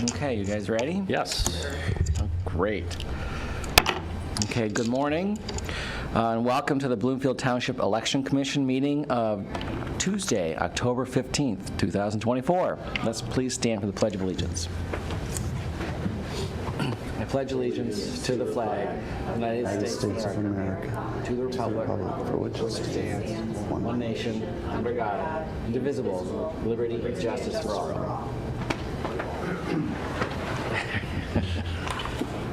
Okay, you guys ready? Yes. Oh, great. Okay, good morning, and welcome to the Bloomfield Township Election Commission meeting of Tuesday, October 15th, 2024. Let's please stand for the Pledge of Allegiance. I pledge allegiance to the flag of the United States of America, to the republic for which it stands, one nation, under God, indivisible, with liberty and justice for all.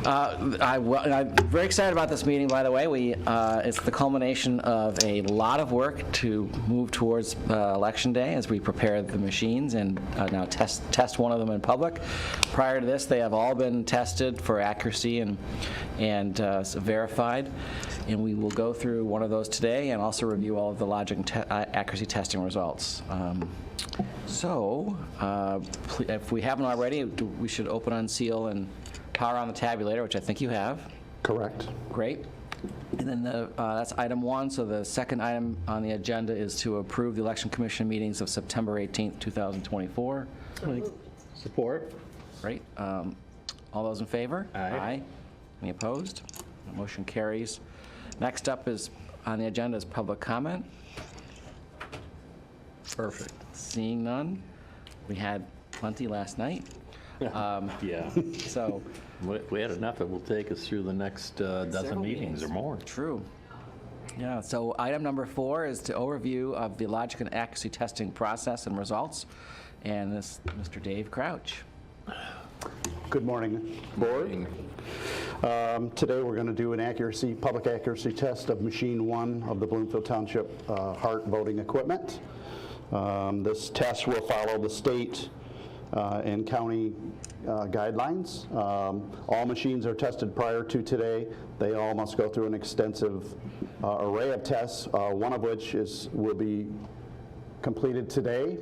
I'm very excited about this meeting, by the way. It's the culmination of a lot of work to move towards Election Day as we prepare the machines and now test one of them in public. Prior to this, they have all been tested for accuracy and verified, and we will go through one of those today and also review all of the logic and accuracy testing results. If we haven't already, we should open, unseal, and power on the tabulator, which I think you have. Correct. Great. And then that's item 1. So the second item on the agenda is to approve the Election Commission meetings of September 18th, 2024. Support. Great. All those in favor? Aye. Any opposed? The motion carries. Next up is on the agenda is public comment. Perfect. Seeing none. We had plenty last night. Yeah. So If we had enough, it will take us through the next dozen meetings or more. True. Yeah, so item number 4 is to overview of the logic and accuracy testing process and results. And this, Mr. Dave Crouch. Good morning, board. Today we're going to do an public accuracy test of machine 1 of the Bloomfield Township Hart voting equipment. This test will follow the state and county guidelines. All machines are tested prior to today. They all must go through an extensive array of tests, one of which will be completed today.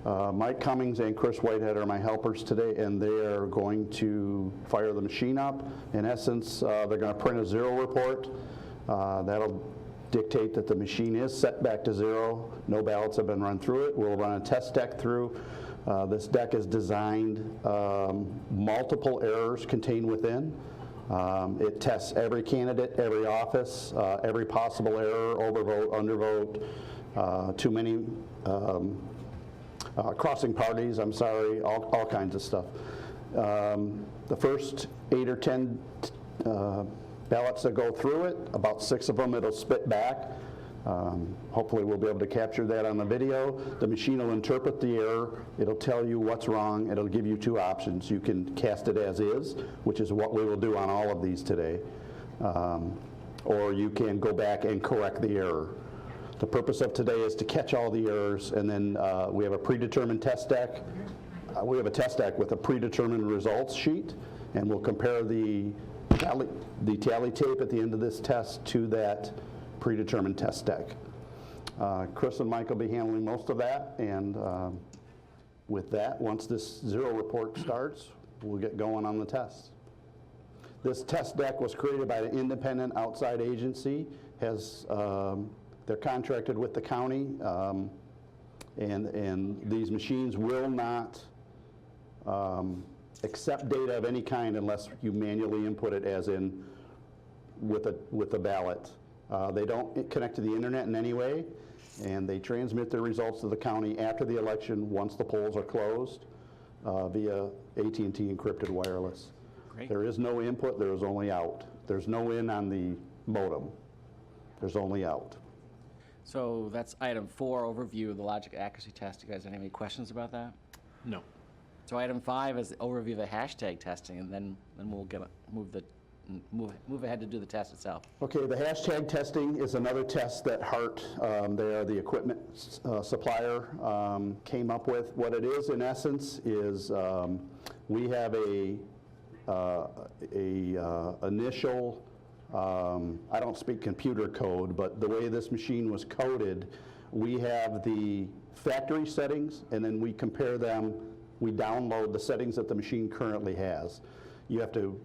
Mike Cummings and Chris Whitehead are my helpers today, and they are going to fire the machine up. In essence, they're going to print a zero report. That'll dictate that the machine is set back to zero. No ballots have been run through it. We'll run a test deck through. This deck is designed, multiple errors contained within. It tests every candidate, every office, every possible error, overvote, undervote, too many crossing parties, all kinds of stuff. The first 8 or 10 ballots that go through it, about 6 of them it'll spit back. Hopefully we'll be able to capture that on the video. The machine will interpret the error. It'll tell you what's wrong. It'll give you 2 options. You can cast it as is, which is what we will do on all of these today. Or you can go back and correct the error. The purpose of today is to catch all the errors, and then we have a predetermined test deck. We have a test deck with a predetermined results sheet, and we'll compare the tally tape at the end of this test to that predetermined test deck. Chris and Mike will be handling most of that, and with that, once this zero report starts, we'll get going on the test. This test deck was created by an independent outside agency. They're contracted with the county, and these machines will not accept data of any kind unless you manually input it, as in with a ballot. They don't connect to the internet in any way, and they transmit their results to the county after the election once the polls are closed via AT&T encrypted wireless. Great. There is no input, there is only out. There's no in on the modem. There's only out. So that's item 4, overview of the logic accuracy test. You guys have any questions about that? No. So item 5 is the overview of the hashtag testing, and then we'll move ahead to do the test itself. Okay, the hashtag testing is another test that Hart, they are the equipment supplier, came up with. What it is, in essence, is we have a initial, I don't speak computer code, but the way this machine was coded, we have the factory settings, and then we compare them. We download the settings that the machine currently has. You have to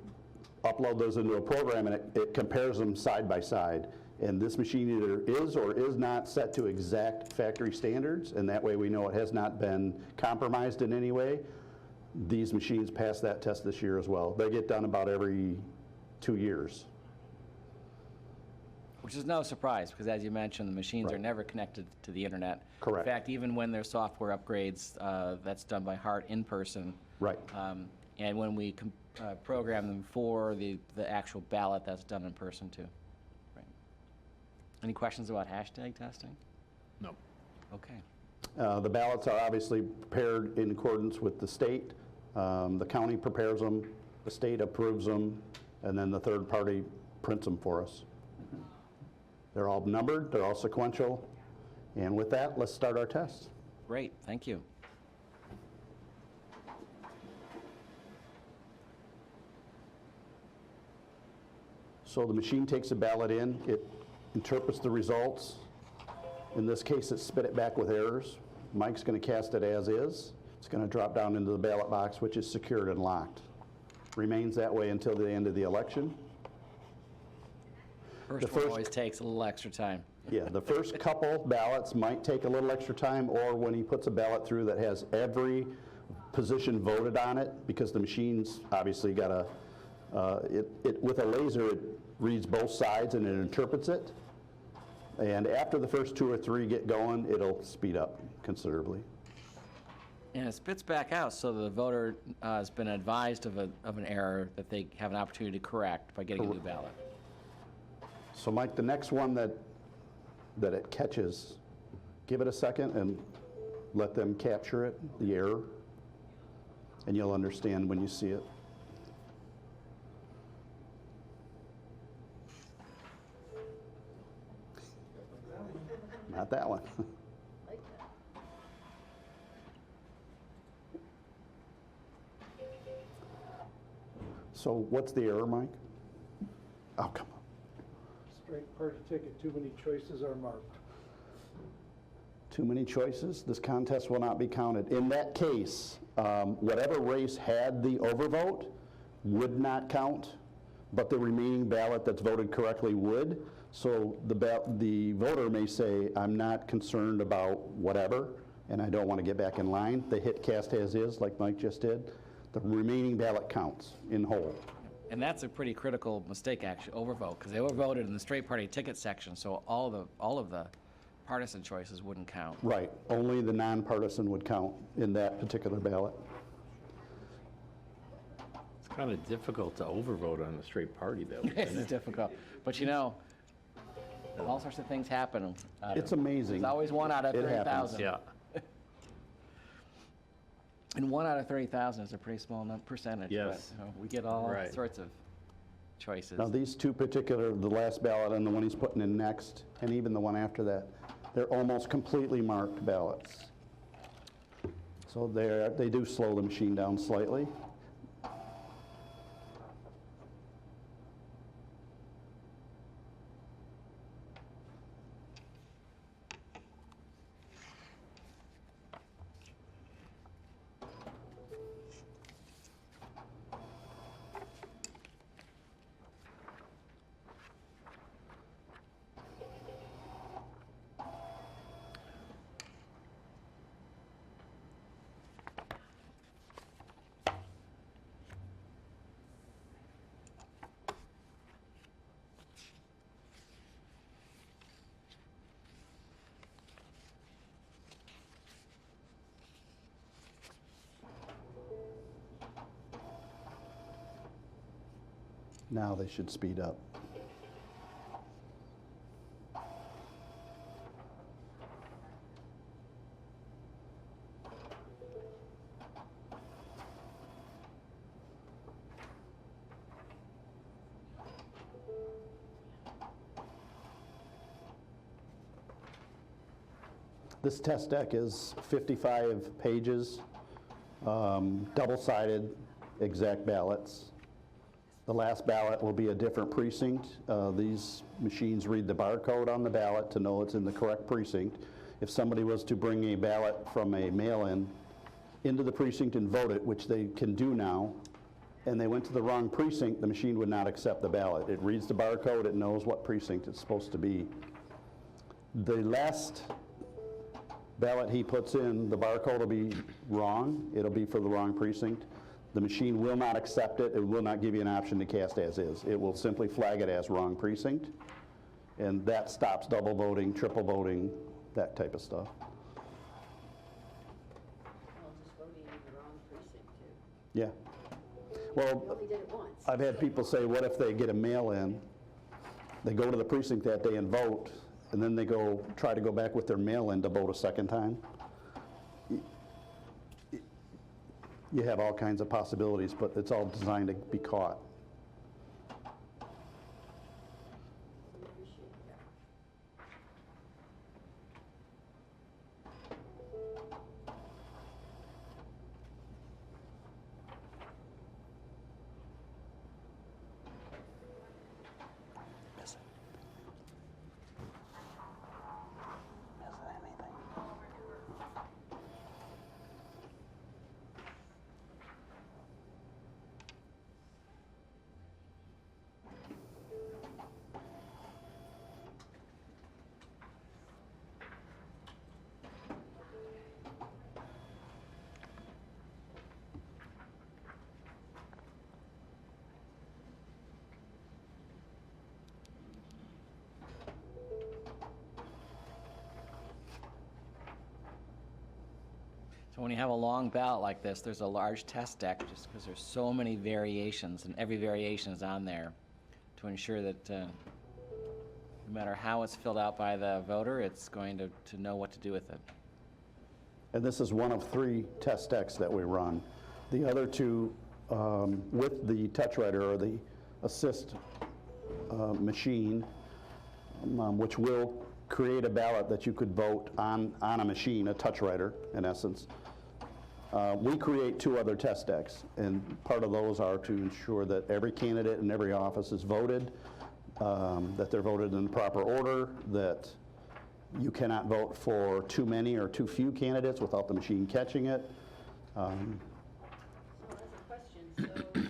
upload those into a program, and it compares them side by side. And this machine either is or is not set to exact factory standards, and that way we know it has not been compromised in any way. These machines passed that test this year as well. They get done about every 2 years. Which is no surprise, because as you mentioned, the machines are Right. never connected to the internet. Correct. In fact, even when there's software upgrades, that's done by heart in person. Right. And when we program them for the actual ballot, that's done in person too. Right. Any questions about hashtag testing? No. Okay. The ballots are obviously prepared in accordance with the state. The county prepares them, the state approves them, and then the third party prints them for us. They're all numbered, they're all sequential, and with that, let's start our test. Great, thank you. So the machine takes a ballot in, it interprets the results. In this case, it spit it back with errors. Mike's going to cast it as is. It's going to drop down into the ballot box, which is secured and locked. Remains that way until the end of the election. First one always takes a little extra time. Yeah, the first couple ballots might take a little extra time, or when he puts a ballot through that has every position voted on it, because the machine's obviously got a, with a laser, it reads both sides and it interprets it. And after the first 2 or 3 get going, it'll speed up considerably. And it spits back out, so the voter has been advised of an error that they have an opportunity to correct by getting a new ballot. So Mike, the next one that it catches, give it a second and let them capture it, the error, and you'll understand when you see it. Not that one. So what's the error, Mike? Oh, come on. Straight party ticket, too many choices are marked. Too many choices, this contest will not be counted. In that case, whatever race had the overvote would not count, but the remaining ballot that's voted correctly would. So the voter may say, I'm not concerned about whatever, and I don't want to get back in line. They hit cast as is, like Mike just did. The remaining ballot counts in whole. And that's a pretty critical mistake, actually, overvote, because they overvoted in the straight party ticket section, so all of the partisan choices wouldn't count. Right, only the nonpartisan would count in that particular ballot. It's kind of difficult to overvote on the straight party, though. It's difficult, but you know, all sorts of things happen. It's amazing. There's always 1 out of It happens. 30,000. Yeah. And 1 out of 30,000 is a pretty small percentage. Yes. But, you know, we get all Right. sorts of choices. Now, these two particular, the last ballot and the one he's putting in next, and even the one after that, they're almost completely marked ballots. So they do slow the machine down slightly. Now they should speed up. This test deck is 55 pages, double-sided, exact ballots. The last ballot will be a different precinct. These machines read the barcode on the ballot to know it's in the correct precinct. If somebody was to bring a ballot from a mail-in into the precinct and vote it, which they can do now, and they went to the wrong precinct, the machine would not accept the ballot. It reads the barcode, it knows what precinct it's supposed to be. The last ballot he puts in, the barcode will be wrong. It'll be for the wrong precinct. The machine will not accept it. It will not give you an option to cast as is. It will simply flag it as wrong precinct. And that stops double voting, triple voting, that type of stuff. Well, just voting in the wrong precinct too. Yeah. You Well, only did it once. I've had people say, what if they get a mail-in? They go to the precinct that day and vote, and then they try to go back with their mail-in to vote a second time. You have all kinds of possibilities, but it's all designed to be caught. We appreciate that. So when you have a long ballot like this, there's a large test deck just because there's so many variations, and every variation is on there to ensure that no matter how it's filled out by the voter, it's going to know what to do with it. And this is one of 3 test decks that we run. The other 2, with the touch writer or the assist machine, which will create a ballot that you could vote on a machine, a touch writer, in essence. We create 2 other test decks, and part of those are to ensure that every candidate in every office is voted, that they're voted in the proper order, that you cannot vote for too many or too few candidates without the machine catching it. So as a question, so you're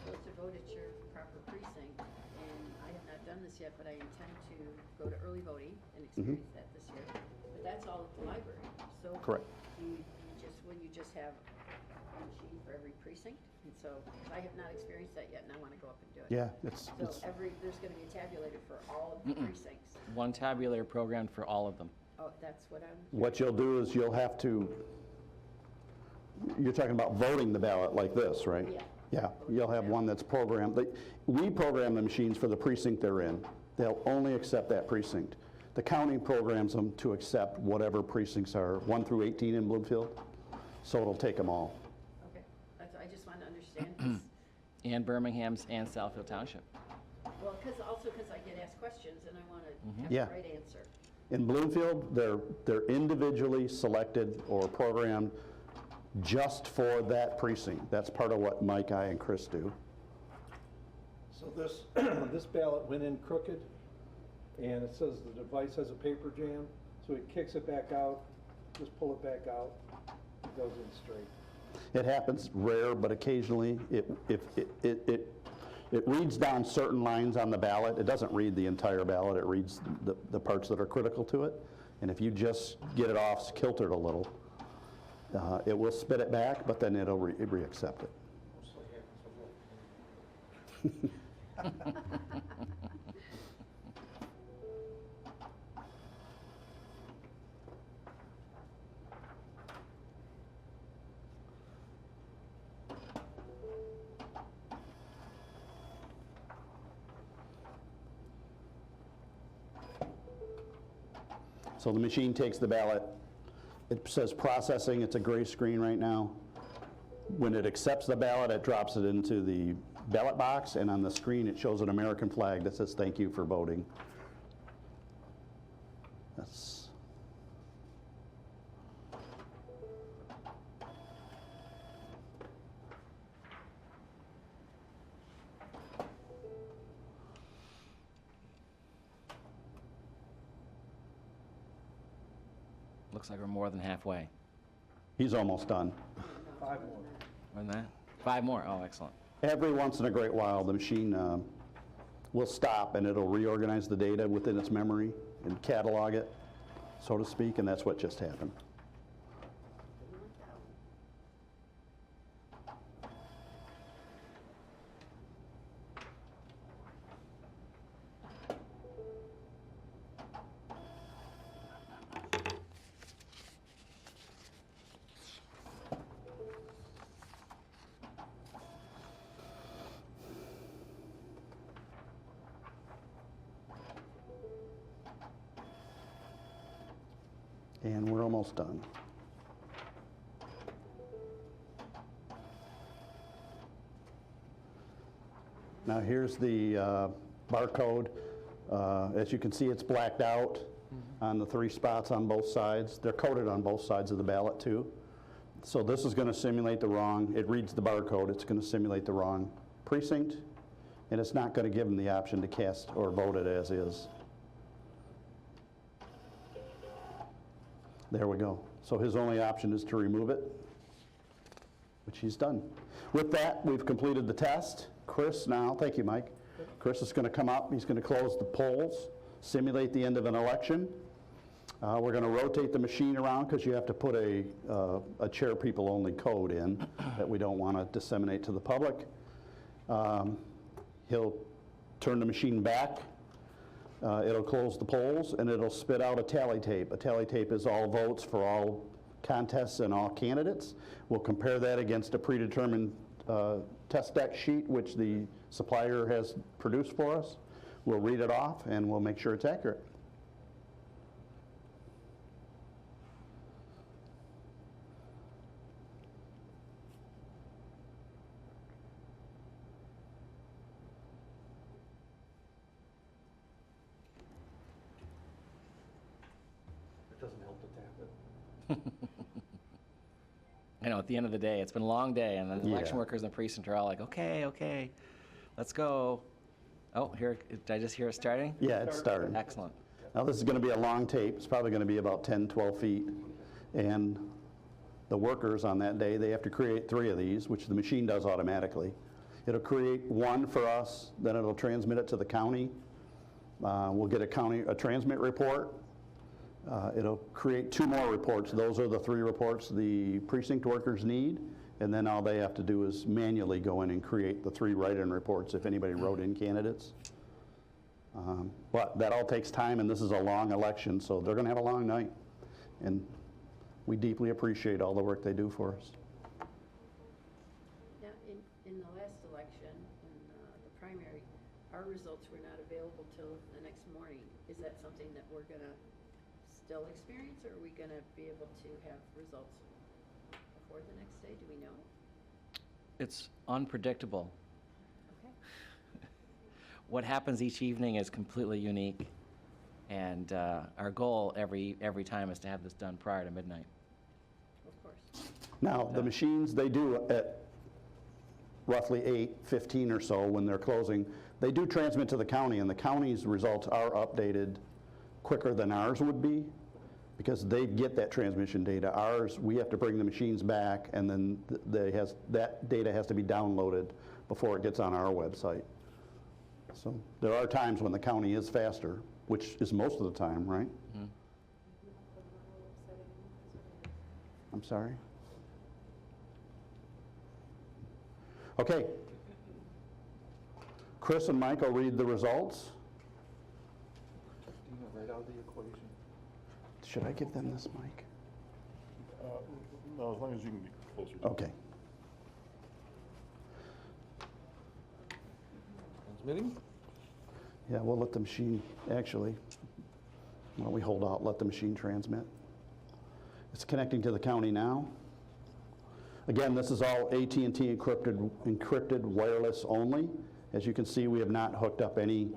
supposed to vote at your proper precinct, and I have not done this yet, but I intend to go to early voting and experience that this year. But that's all at the library. So Correct. when you just have a machine for every precinct? And so, 'cause I have not experienced that yet, and I want to go up and do it. Yeah, So there's going to be a tabulator for all of the precincts. One tabulator programmed for all of them. Oh, that's what I'm. what you'll do is you'll have to, you're talking about voting the ballot like this, right? Yeah. Yeah, you'll have one that's programmed. We program the machines for the precinct they're in. They'll only accept that precinct. The county programs them to accept whatever precincts are 1 through 18 in Bloomfield, so it'll take them all. Okay, I just want to understand, 'cause- And Birmingham's and Southfield Township. well, because I get asked questions and I want to have Yeah. the right answer. In Bloomfield, they're individually selected or programmed just for that precinct. That's part of what Mike, I, and Chris do. So this, this ballot went in crooked, and it says the device has a paper jam, so it kicks it back out, just pull it back out, it goes in straight. It happens rare, but occasionally it reads down certain lines on the ballot. It doesn't read the entire ballot. It reads the parts that are critical to it. And if you just get it off kiltered a little, it will spit it back, but then it'll re-accept it. So the machine takes the ballot, it says processing, it's a gray screen right now. When it accepts the ballot, it drops it into the ballot box, and on the screen it shows an American flag that says thank you for voting. That's Looks like we're more than halfway. He's almost done. 5 more. More than that? 5 more. Oh, excellent. Every once in a great while, the machine will stop and it'll reorganize the data within its memory and catalog it. so to speak, and that's what just happened. Didn't want that one. And we're almost done. Now here's the barcode. As you can see, it's blacked out on the 3 spots on both sides. They're coded on both sides of the ballot too. So this is going to simulate the wrong, it reads the barcode, it's going to simulate the wrong precinct, and it's not going to give them the option to cast or vote it as is. There we go. So his only option is to remove it, which he's done. With that, we've completed the test. Chris now, thank you, Mike. Chris is going to come up, he's going to close the polls, simulate the end of an election. We're going to rotate the machine around because you have to put a chair people only code in that we don't want to disseminate to the public. He'll turn the machine back. It'll close the polls and it'll spit out a tally tape. A tally tape is all votes for all contests and all candidates. We'll compare that against a predetermined test deck sheet which the supplier has produced for us. We'll read it off and we'll make sure it's accurate. It doesn't help to tap it. I know, at the end of the day, it's been a long day, and then the election Yeah. workers in the precinct are all like, okay, let's go. Oh, here, did I just hear it starting? Yeah, it's starting. Excellent. Now this is going to be a long tape. It's probably going to be about 10, 12 feet. And the workers on that day, they have to create 3 of these, which the machine does automatically. It'll create 1 for us, then it'll transmit it to the county. We'll get a transmit report. It'll create 2 more reports. Those are the 3 reports the precinct workers need. And then all they have to do is manually go in and create the 3 write-in reports if anybody wrote in candidates. But that all takes time, and this is a long election, so they're going to have a long night. And we deeply appreciate all the work they do for us. Now, in the last election, in the primary, our results were not available till the next morning. Is that something that we're going to still experience, or are we going to be able to have results before the next day? Do we know? It's unpredictable. Okay. What happens each evening is completely unique, and our goal every time is to have this done prior to midnight. Of course. Now, the machines, they do at roughly 8:15 or so when they're closing, they do transmit to the county, and the county's results are updated quicker than ours would be because they get that transmission data. Ours, we have to bring the machines back, and then that data has to be downloaded before it gets on our website. So there are times when the county is faster, which is most of the time, right? Mm-hmm. I'm sorry? Okay. Chris and Mike will read the results. Do you write out the equation? Should I give them this mic? No, as long as you can be closer to it. Okay. Transmitting? Yeah, we'll let the machine, actually, while we hold out, let the machine transmit. It's connecting to the county now. Again, this is all AT&T encrypted wireless only. As you can see, we have not hooked up any,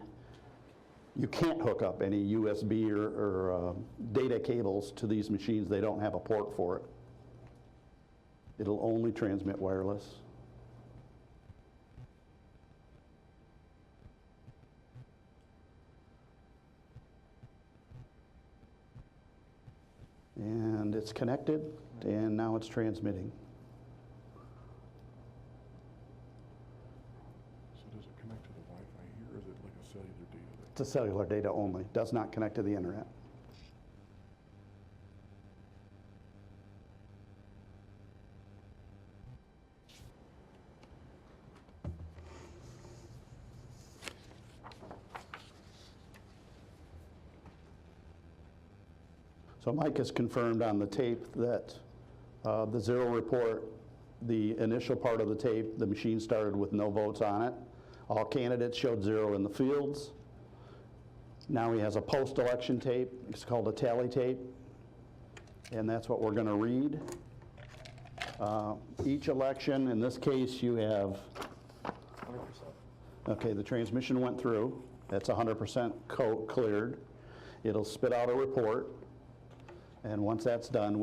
you can't hook up any USB or data cables to these machines. They don't have a port for it. It'll only transmit wireless. And it's connected, and now it's transmitting. So does it connect to the Wi-Fi here, or is it like a cellular data? It's a cellular data only, does not connect to the internet. So Mike has confirmed on the tape that the zero report, the initial part of the tape, the machine started with no votes on it. All candidates showed zero in the fields. Now he has a post-election tape. It's called a tally tape, and that's what we're going to read. Each election, in this case, you have, 100%. Okay, the transmission went through. That's 100% cleared. It'll spit out a report, and once that's done,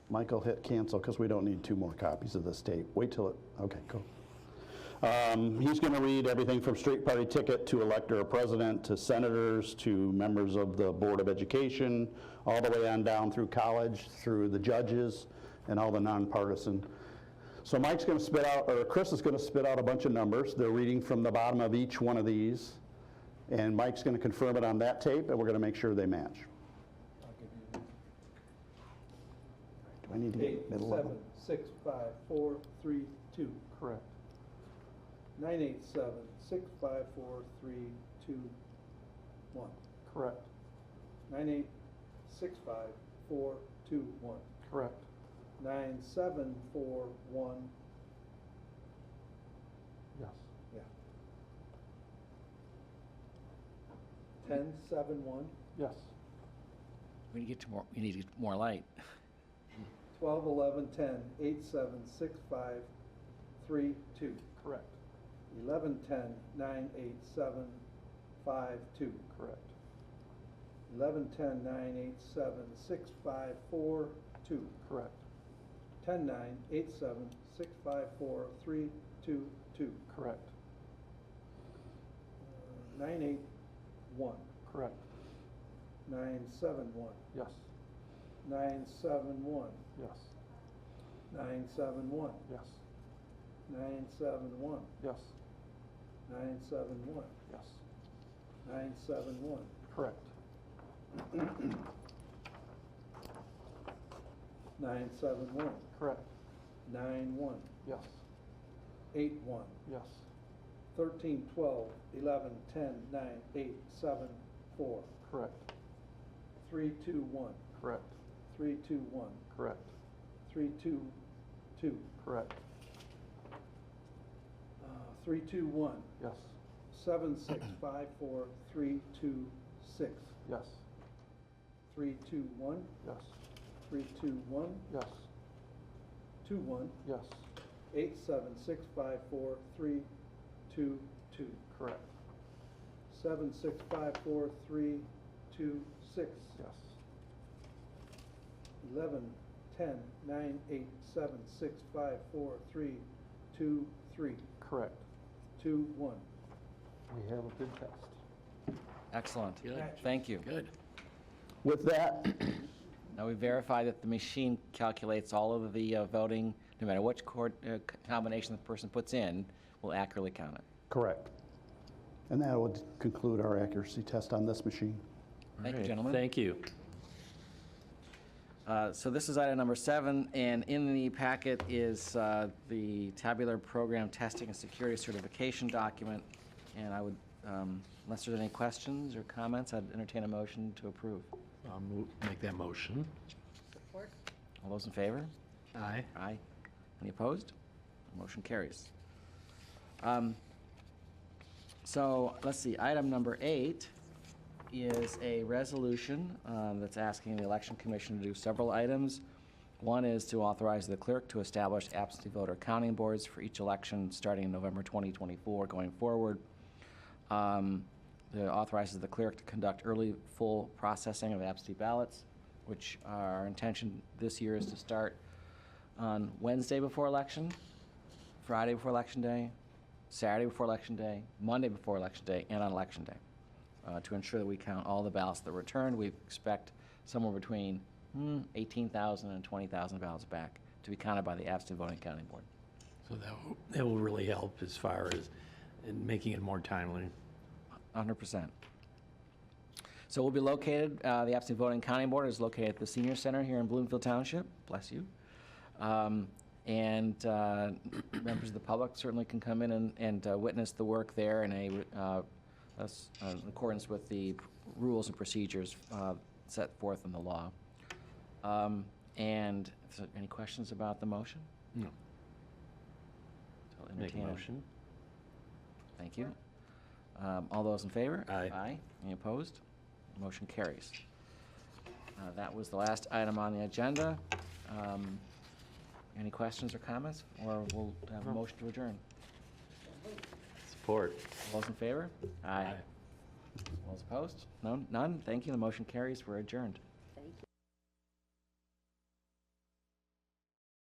Michael hit cancel because we don't need 2 more copies of this tape. Wait till it, okay, cool. He's going to read everything from straight party ticket to elector of president to senators to members of the Board of Education, all the way on down through college, through the judges, and all the nonpartisan. So Mike's going to spit out, or Chris is going to spit out a bunch of numbers. They're reading from the bottom of each one of these, and Mike's going to confirm it on that tape, and we're going to make sure they match. Do I need to get middle level? 8, 7, 6, 5, 4, 3, 2. Correct. 9, 8, 7, 6, 5, 4, 3, 2, 1. Correct. 9, 8, 6, 5, 4, 2, 1. Correct. 9, 7, 4, 1. Yes. Yeah. 10, 7, 1. Yes. We need to get more light. 12, 11, 10, 8, 7, 6, 5, 3, 2. Correct. 11, 10, 9, 8, 7, 5, 2. Correct. 11, 10, 9, 8, 7, 6, 5, 4, 2. Correct. 10, 9, 8, 7, 6, 5, 4, 3, 2, 2. Correct. 9, 8, 1. Correct. 9, 7, 1. Yes. 9, 7, 1. Yes. 9, 7, 1. Yes. 9, 7, 1. Yes. 9, 7, 1. Yes. 9, 7, 1. Correct. 9, 7, 1. Correct. 9, 1. Yes. 8, 1. Yes. 13, 12, 11, 10, 9, 8, 7, 4. Correct. 3, 2, 1. Correct. 3, 2, 1. Correct. 3, 2, 2. Correct. 3, 2, 1. Yes. 7, 6, 5, 4, 3, 2, 6. Yes. 3, 2, 1. Yes. 3, 2, 1. Yes. 2, 1. Yes. 8, 7, 6, 5, 4, 3, 2, 2. Correct. 7, 6, 5, 4, 3, 2, 6. Yes. 11, 10, 9, 8, 7, 6, 5, 4, 3, 2, 3. Correct. 2, 1. We have a good test. Excellent. Good. Thank you. Good. With that, Now we verify that the machine calculates all of the voting, no matter which combination the person puts in, will accurately count it. correct. And that would conclude our accuracy test on this machine. Thank you, All right. gentlemen. Thank you. So this is item number 7, and in the packet is the tabular program testing and security certification document. And I would, unless there's any questions or comments, I'd entertain a motion to approve. I'll make that motion. Support? All those in favor? Aye. Aye. Any opposed? Motion carries. So let's see, item number 8 is a resolution that's asking the Election Commission to do several items. One is to authorize the clerk to establish absentee voter counting boards for each election starting in November 2024 going forward. It authorizes the clerk to conduct early full processing of absentee ballots, which our intention this year is to start on Wednesday before election, Friday before election day, Saturday before election day, Monday before election day, and on election day. To ensure that we count all the ballots that are returned, we expect somewhere between 18,000 and 20,000 ballots back to be counted by the absentee voting counting board. So that will really help as far as in making it more timely. 100%. So we'll be located, the absentee voting counting board is located at the Senior Center here in Bloomfield Township. Bless you. And members of the public certainly can come in and witness the work there in accordance with the rules and procedures set forth in the law. And so any questions about the motion? No. So I'll Make a entertain motion. Thank you. All those in favor? Aye. Aye. Any opposed? Motion carries. That was the last item on the agenda. Any questions or comments? Or we'll have a motion to adjourn. Support. All those in favor? Aye. All those opposed? None? Thank you. The motion carries. We're adjourned.